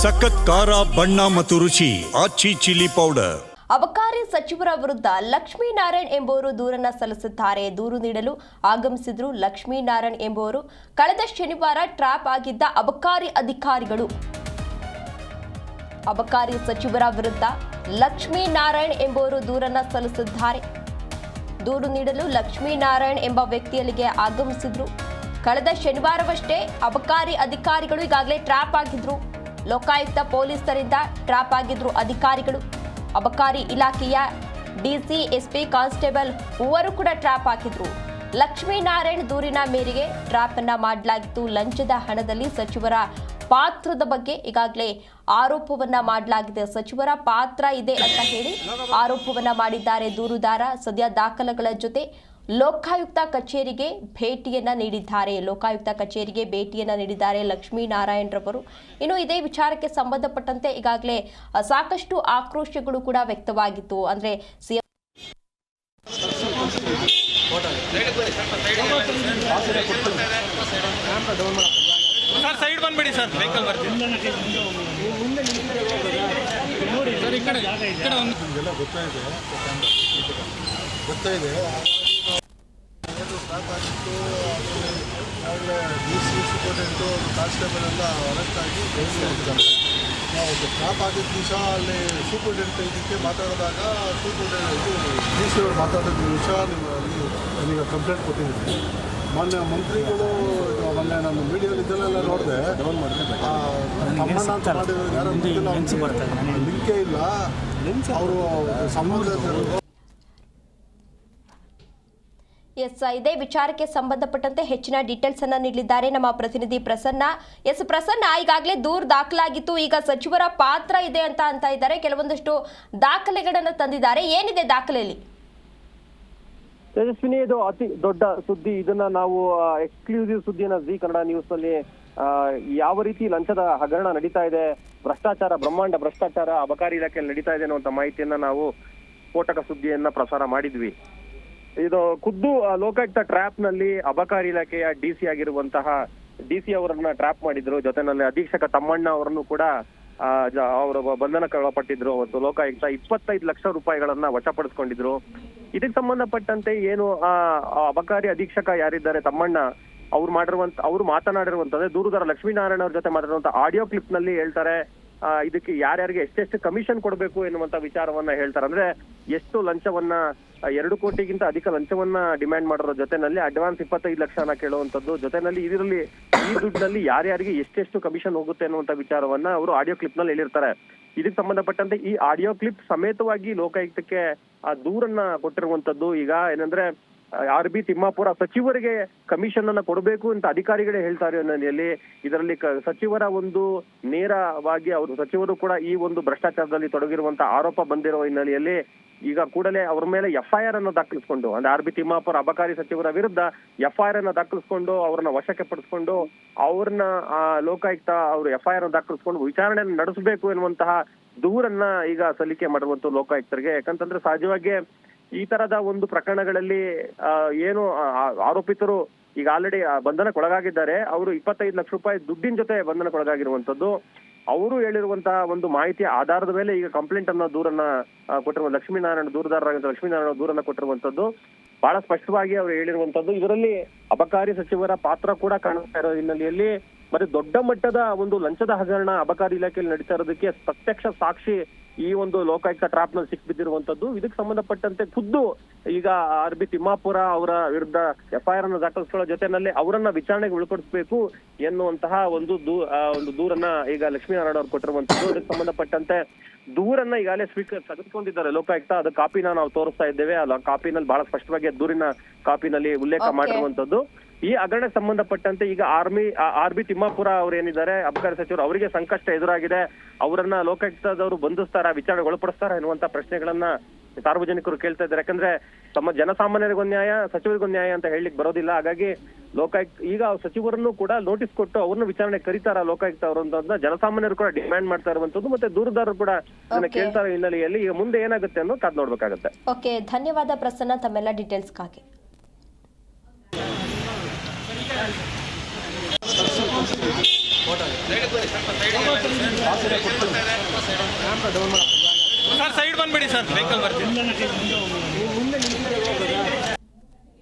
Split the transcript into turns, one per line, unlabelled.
ಸಖತ್ ಖಾರ ಬಣ್ಣ ಮತ್ತು ರುಚಿ ಆಚಿ ಚಿಲ್ಲಿ ಪೌಡರ್.
ಅಬಕಾರಿ ಸಚಿವರ ವಿರುದ್ಧ ಲಕ್ಷ್ಮೀನಾರಾಯಣ್ ಎಂಬುವರು ದೂರನ್ನ ಸಲ್ಲಿಸಿದ್ದಾರೆ. ದೂರು ನೀಡಲು ಆಗಮಿಸಿದ್ರು ಲಕ್ಷ್ಮೀನಾರಾಯಣ್ ಎಂಬುವರು ಕಳೆದ ಶನಿವಾರ ಟ್ರ್ಯಾಪ್ ಆಗಿದ್ದ ಅಬಕಾರಿ ಅಧಿಕಾರಿಗಳು. ಅಬಕಾರಿ ಸಚಿವರ ವಿರುದ್ಧ ಲಕ್ಷ್ಮೀನಾರಾಯಣ್ ಎಂಬುವರು ದೂರನ್ನ ಸಲ್ಲಿಸಿದ್ದಾರೆ. ದೂರು ನೀಡಲು ಲಕ್ಷ್ಮೀನಾರಾಯಣ್ ಎಂಬ ವ್ಯಕ್ತಿಯಲ್ಲಿಗೆ ಆಗಮಿಸಿದ್ರು. ಕಳೆದ ಶನಿವಾರವಷ್ಟೇ ಅಬಕಾರಿ ಅಧಿಕಾರಿಗಳು ಈಗಾಗಲೇ ಟ್ರ್ಯಾಪ್ ಆಗಿದ್ರು. ಲೋಕಾಯುಕ್ತ ಪೊಲೀಸರಿಂದ ಟ್ರ್ಯಾಪ್ ಆಗಿದ್ರು ಅಧಿಕಾರಿಗಳು. ಅಬಕಾರಿ ಇಲಾಖೆಯ ಡಿಸಿ, ಎಸ್ಪಿ, ಕಾನ್ಸ್ಟೇಬಲ್ ಮೂವರು ಕೂಡ ಟ್ರ್ಯಾಪ್ ಆಗಿದ್ರು. ಲಕ್ಷ್ಮೀನಾರಾಯಣ್ ದೂರಿನ ಮೇರೆಗೆ ಟ್ರ್ಯಾಪ್ ಅನ್ನ ಮಾಡಲಾಗಿತ್ತು. ಲಂಚದ ಹಣದಲ್ಲಿ ಸಚಿವರ ಪಾತ್ರದ ಬಗ್ಗೆ ಈಗಾಗಲೇ ಆರೋಪವನ್ನ ಮಾಡಲಾಗಿದೆ. ಸಚಿವರ ಪಾತ್ರ ಇದೆ ಅಂತ ಹೇಳಿ ಆರೋಪವನ್ನ ಮಾಡಿದ್ದಾರೆ ದೂರುದಾರ. ಸದ್ಯ ದಾಖಲೆಗಳ ಜೊತೆ ಲೋಕಾಯುಕ್ತ ಕಚೇರಿಗೆ ಭೇಟಿಯನ್ನ ನೀಡಿದ್ದಾರೆ ಲಕ್ಷ್ಮೀನಾರಾಯಣ್ ರವರು. ಇನ್ನು ಇದೇ ವಿಚಾರಕ್ಕೆ ಸಂಬಂಧಪಟ್ಟಂತೆ ಈಗಾಗಲೇ ಸಾಕಷ್ಟು ಆಕ್ರೋಶಗಳು ಕೂಡ ವ್ಯಕ್ತವಾಗಿತ್ತು. ಅಂದ್ರೆ ಸಿಎಂ
ಸೈಡ್ ಬಂದ್ಬಿಡಿ ಸರ್, ವೆಹಿಕಲ್ ಬರ್ತೀನಿ ನೋಡಿ ಸರ್, ಈ ಕಡೆ
ಗೊತ್ತಾಯಿದೆ ಡಿ.ಸಿ, ಸೂಪರ್ಟೆಂಟು, ಕಾನ್ಸ್ಟೇಬಲ್ ಎಲ್ಲ ಅರೆಸ್ಟ್ ಆಗಿ ಜೈಲಿಗೆ ಹೋಗಿದ್ದಾರೆ. ನಾವು ಟ್ರಾಪ್ ಆಗಿದ್ದ ದಿವಸ ಅಲ್ಲಿ ಸೂಪರ್ಟೆಂಟ್ ಇದಕ್ಕೆ ಮಾತಾಡಿದಾಗ ಡಿ.ಸಿ ಅವರು ಮಾತಾಡಿದ ವಿಷಯ ನೀವು ಕಂಪ್ಲೇಂಟ್ ಕೊಟ್ಟಿದ್ದೀರಿ. ಮೊನ್ನೆ ಮಂತ್ರಿಗಳು ಮೊನ್ನೆ ನಾನು ಮೀಡಿಯಾದಲ್ಲೆಲ್ಲ ನೋಡಿದೆ, ಲಿಂಕೇ ಇಲ್ಲ ಅವರು ಸಂಬಂಧ.
ಇದೇ ವಿಚಾರಕ್ಕೆ ಸಂಬಂಧಪಟ್ಟಂತೆ ಹೆಚ್ಚಿನ ಡೀಟೇಲ್ಸ್ ಅನ್ನ ನೀಡಲಿದ್ದಾರೆ ನಮ್ಮ ಪ್ರತಿನಿಧಿ ಪ್ರಸನ್ನ. ಪ್ರಸನ್ನ, ಈಗಾಗಲೇ ದೂರು ದಾಖಲಾಗಿತ್ತು. ಈಗ ಸಚಿವರ ಪಾತ್ರ ಇದೆ ಅಂತ ಇದ್ದಾರೆ. ಕೆಲವೊಂದಷ್ಟು ದಾಖಲೆಗಳನ್ನು ತಂದಿದ್ದಾರೆ. ಏನಿದೆ ದಾಖಲೆಯಲ್ಲಿ?
ತೇಜಸ್ವಿನಿ, ಇದು ಅತಿ ದೊಡ್ಡ ಸುದ್ದಿ. ಇದನ್ನ ನಾವು ಎಕ್ಸ್ಕ್ಲೂಸಿವ್ ಸುದ್ದಿಯನ್ನ ಜಿ ಕನ್ನಡ ನ್ಯೂಸ್ ನಲ್ಲಿ ಯಾವ ರೀತಿ ಲಂಚದ ಹಗರಣ ನಡೀತಾ ಇದೆ, ಭ್ರಷ್ಟಾಚಾರ, ಬ್ರಹ್ಮಾಂಡ ಭ್ರಷ್ಟಾಚಾರ ಅಬಕಾರಿ ಇಲಾಖೆಯಲ್ಲಿ ನಡೀತಾ ಇದೆ ಅನ್ನುವಂತ ಮಾಹಿತಿಯನ್ನ ನಾವು ಸ್ಫೋಟಕ ಸುದ್ದಿಯನ್ನ ಪ್ರಸಾರ ಮಾಡಿದ್ವಿ. ಇದು ಖುದ್ದು ಲೋಕಾಯುಕ್ತ ಟ್ರ್ಯಾಪ್ ನಲ್ಲಿ ಅಬಕಾರಿ ಇಲಾಖೆಯ ಡಿಸಿ ಆಗಿರುವಂತಹ ಡಿಸಿ ಅವರನ್ನ ಟ್ರ್ಯಾಪ್ ಮಾಡಿದ್ರು. ಜೊತೆನಲ್ಲಿ ಅಧೀಕ್ಷಕ ತಮ್ಮಣ್ಣ ಅವರನ್ನು ಕೂಡ ಅವರು ಬಂಧನಕ್ಕೆ ಒಳಪಟ್ಟಿದ್ರು. ಅವತ್ತು ಲೋಕಾಯುಕ್ತ 25 ಲಕ್ಷ ರೂಪಾಯಿಗಳನ್ನ ವಶಪಡಿಸಿಕೊಂಡಿದ್ರು. ಇದಕ್ಕೆ ಸಂಬಂಧಪಟ್ಟಂತೆ ಏನು ಅಬಕಾರಿ ಅಧೀಕ್ಷಕ ಯಾರಿದ್ದಾರೆ ತಮ್ಮಣ್ಣ, ಅವ್ರು ಮಾತನಾಡಿರುವಂತದ್ದೇ ದೂರುದಾರ ಲಕ್ಷ್ಮೀನಾರಾಯಣ ಅವ್ರ ಜೊತೆ ಮಾತಾಡುವಂತ ಆಡಿಯೋ ಕ್ಲಿಪ್ ನಲ್ಲಿ ಹೇಳ್ತಾರೆ. ಇದಕ್ಕೆ ಯಾರ್ಯಾರಿಗೆ ಎಷ್ಟೆಷ್ಟು ಕಮಿಷನ್ ಕೊಡಬೇಕು ಎನ್ನುವಂತ ವಿಚಾರವನ್ನ ಹೇಳ್ತಾರೆ. ಅಂದ್ರೆ ಎಷ್ಟು ಲಂಚವನ್ನ 2 ಕೋಟಿಗಿಂತ ಅಧಿಕ ಲಂಚವನ್ನ ಡಿಮ್ಯಾಂಡ್ ಮಾಡೋದ್ರ ಜೊತೆನಲ್ಲಿ ಅಡ್ವಾನ್ಸ್ 25 ಲಕ್ಷನ ಕೇಳುವಂತದ್ದು, ಜೊತೆನಲ್ಲಿ ಇದರಲ್ಲಿ ಈ ದುಡ್ಡಿನಲ್ಲಿ ಯಾರ್ಯಾರಿಗೆ ಎಷ್ಟೆಷ್ಟು ಕಮಿಷನ್ ಹೋಗುತ್ತೆ ಅನ್ನುವಂತ ವಿಚಾರವನ್ನ ಅವರು ಆಡಿಯೋ ಕ್ಲಿಪ್ ನಲ್ಲಿ ಹೇಳಿರ್ತಾರೆ. ಇದಕ್ಕೆ ಸಂಬಂಧಪಟ್ಟಂತೆ ಈ ಆಡಿಯೋ ಕ್ಲಿಪ್ ಸಮೇತವಾಗಿ ಲೋಕಾಯುಕ್ತಕ್ಕೆ ಆ ದೂರನ್ನ ಕೊಟ್ಟಿರುವಂತದ್ದು. ಈಗ ಏನಂದ್ರೆ ಆರ್.ಬಿ. ತಿಮ್ಮಾಪುರ ಸಚಿವರಿಗೆ ಕಮಿಷನ್ ಅನ್ನ ಕೊಡಬೇಕು ಅಂತ ಅಧಿಕಾರಿಗಳೇ ಹೇಳ್ತಾರೆ ಹಿನ್ನೆಲೆಯಲ್ಲಿ ಇದರಲ್ಲಿ ಸಚಿವರ ಒಂದು ನೇರವಾಗಿ ಅವರು ಸಚಿವರು ಕೂಡ ಈ ಒಂದು ಭ್ರಷ್ಟಾಚಾರದಲ್ಲಿ ತೊಡಗಿರುವಂತಹ ಆರೋಪ ಬಂದಿರುವ ಹಿನ್ನೆಲೆಯಲ್ಲಿ ಈಗ ಕೂಡಲೇ ಅವ್ರ ಮೇಲೆ FIR ಅನ್ನು ದಾಖಲಿಸಿಕೊಂಡು, ಅಂದ್ರೆ ಆರ್.ಬಿ. ತಿಮ್ಮಾಪುರ ಅಬಕಾರಿ ಸಚಿವರ ವಿರುದ್ಧ FIR ಅನ್ನು ದಾಖಲಿಸಿಕೊಂಡು ಅವ್ರನ್ನ ವಶಕ್ಕೆ ಪಡಿಸ್ಕೊಂಡು ಅವ್ರನ್ನ ಲೋಕಾಯುಕ್ತ ಅವರು FIR ಅನ್ನು ದಾಖಲಿಸಿಕೊಂಡು ವಿಚಾರಣೆಯನ್ನು ನಡೆಸಬೇಕು ಎನ್ನುವಂತಹ ದೂರನ್ನ ಈಗ ಸಲ್ಲಿಕೆ ಮಾಡುವಂತ ಲೋಕಾಯುಕ್ತರಿಗೆ. ಯಾಕಂತಂದ್ರೆ ಸಹಜವಾಗಿ ಈ ತರದ ಒಂದು ಪ್ರಕರಣಗಳಲ್ಲಿ ಏನು ಆರೋಪಿತರು ಈಗ ಆಲ್ರೆಡಿ ಬಂಧನಕ್ಕೊಳಗಾಗಿದ್ದಾರೆ. ಅವರು 25 ಲಕ್ಷ ರೂಪಾಯಿ ದುಡ್ಡಿನ ಜೊತೆ ಬಂಧನಕ್ಕೊಳಗಾಗಿರುವಂತದ್ದು. ಅವರು ಹೇಳಿರುವಂತಹ ಒಂದು ಮಾಹಿತಿಯ ಆಧಾರದ ಮೇಲೆ ಈಗ ಕಂಪ್ಲೇಂಟ್ ಅನ್ನ ದೂರನ್ನ ಕೊಟ್ಟಿರುವ ದೂರದಾರರಾಗಿದ್ದ ಲಕ್ಷ್ಮೀನಾರಾಯಣ ದೂರನ್ನ ಕೊಟ್ಟಿರುವಂತದ್ದು. ಬಹಳ ಸ್ಪಷ್ಟವಾಗಿ ಅವರು ಹೇಳಿರುವಂತದ್ದು ಇದರಲ್ಲಿ ಅಬಕಾರಿ ಸಚಿವರ ಪಾತ್ರ ಕೂಡ ಕಾಣಿಸ್ತಾ ಇರೋ ಹಿನ್ನೆಲೆಯಲ್ಲಿ ಮತ್ತೆ ದೊಡ್ಡ ಮಟ್ಟದ ಒಂದು ಲಂಚದ ಹಗರಣ ಅಬಕಾರಿ ಇಲಾಖೆಯಲ್ಲಿ ನಡೀತಾ ಇರೋದಕ್ಕೆ ಪ್ರತ್ಯಕ್ಷ ಸಾಕ್ಷಿ ಈ ಒಂದು ಲೋಕಾಯುಕ್ತ ಟ್ರಾಪ್ ನಲ್ಲಿ ಸಿಕ್ಬಿದ್ದಿರುವಂತದ್ದು. ಇದಕ್ಕೆ ಸಂಬಂಧಪಟ್ಟಂತೆ ಖುದ್ದು ಈಗ ಆರ್.ಬಿ. ತಿಮ್ಮಾಪುರ ಅವರ ವಿರುದ್ಧ FIR ಅನ್ನು ದಾಖಲಿಸಿಕೊಳ್ಳೋ ಜೊತೆನಲ್ಲಿ ಅವರನ್ನ ವಿಚಾರಣೆಗೆ ಒಳಪಡಿಸಬೇಕು ಎನ್ನುವಂತಹ ಒಂದು ದೂರನ್ನ ಈಗ ಲಕ್ಷ್ಮೀನಾರಾಯಣ ಅವರು ಕೊಟ್ಟಿರುವಂತದ್ದು. ಅದಕ್ಕೆ ಸಂಬಂಧಪಟ್ಟಂತೆ ದೂರನ್ನ ಈಗಾಗಲೇ ತೆಗೆದುಕೊಂಡಿದ್ದಾರೆ ಲೋಕಾಯುಕ್ತ. ಅದು ಕಾಪಿನ ನಾವು ತೋರಿಸ್ತಾ ಇದ್ದೇವೆ. ಆ ಕಾಪಿನಲ್ಲಿ ಬಹಳ ಸ್ಪಷ್ಟವಾಗಿ ದೂರಿನ ಕಾಪಿನಲ್ಲಿ ಉಲ್ಲೇಖ ಮಾಡಿರುವಂತದ್ದು. ಈ ಹಗರಣಕ್ಕೆ ಸಂಬಂಧಪಟ್ಟಂತೆ ಈಗ ಆರ್.ಬಿ. ತಿಮ್ಮಾಪುರ ಅವ್ರು ಏನಿದ್ದಾರೆ ಅಬಕಾರಿ ಸಚಿವರು, ಅವರಿಗೆ ಸಂಕಷ್ಟ ಎದುರಾಗಿದೆ. ಅವರನ್ನ ಲೋಕಾಯುಕ್ತದವರು ಬಂಧಿಸ್ತಾರ, ವಿಚಾರಣೆಗೆ ಒಳಪಡಿಸ್ತಾರ ಎನ್ನುವಂತ ಪ್ರಶ್ನೆಗಳನ್ನ ಸಾರ್ವಜನಿಕರು ಕೇಳ್ತಾ ಇದ್ದಾರೆ. ಯಾಕಂದ್ರೆ ತಮ್ಮ ಜನಸಾಮಾನ್ಯರಿಗೊಂದು ನ್ಯಾಯ, ಸಚಿವರಿಗೊಂದು ನ್ಯಾಯ ಅಂತ ಹೇಳಲಿಕ್ಕೆ ಬರೋದಿಲ್ಲ. ಹಾಗಾಗಿ ಲೋಕಾಯುಕ್ತ ಈಗ ಸಚಿವರನ್ನು ಕೂಡ ನೋಟಿಸ್ ಕೊಟ್ಟು ಅವ್ರನ್ನ ವಿಚಾರಣೆ ಕರೀತಾರ ಲೋಕಾಯುಕ್ತ ಅವರು ಅಂತ ಜನಸಾಮಾನ್ಯರು ಕೂಡ ಡಿಮ್ಯಾಂಡ್ ಮಾಡ್ತಾ ಇರುವಂತದ್ದು. ಮತ್ತೆ ದೂರುದಾರರು ಕೂಡ ಇದನ್ನ ಕೇಳ್ತಾರ ಹಿನ್ನೆಲೆಯಲ್ಲಿ ಈಗ ಮುಂದೆ ಏನಾಗುತ್ತೆ ಅನ್ನೋ ಕಾದ್ ನೋಡ್ಬೇಕಾಗತ್ತೆ.
ಓಕೆ, ಧನ್ಯವಾದ ಪ್ರಸನ್ನ ತಮ್ಮೆಲ್ಲ ಡೀಟೇಲ್ಸ್ಗಾಗಿ.
ಫೋಟೋ ಸರ್ ಸೈಡ್ ಬಂದ್ಬಿಡಿ ಸರ್ ವೆಹಿಕಲ್ ಬರ್ತೀನಿ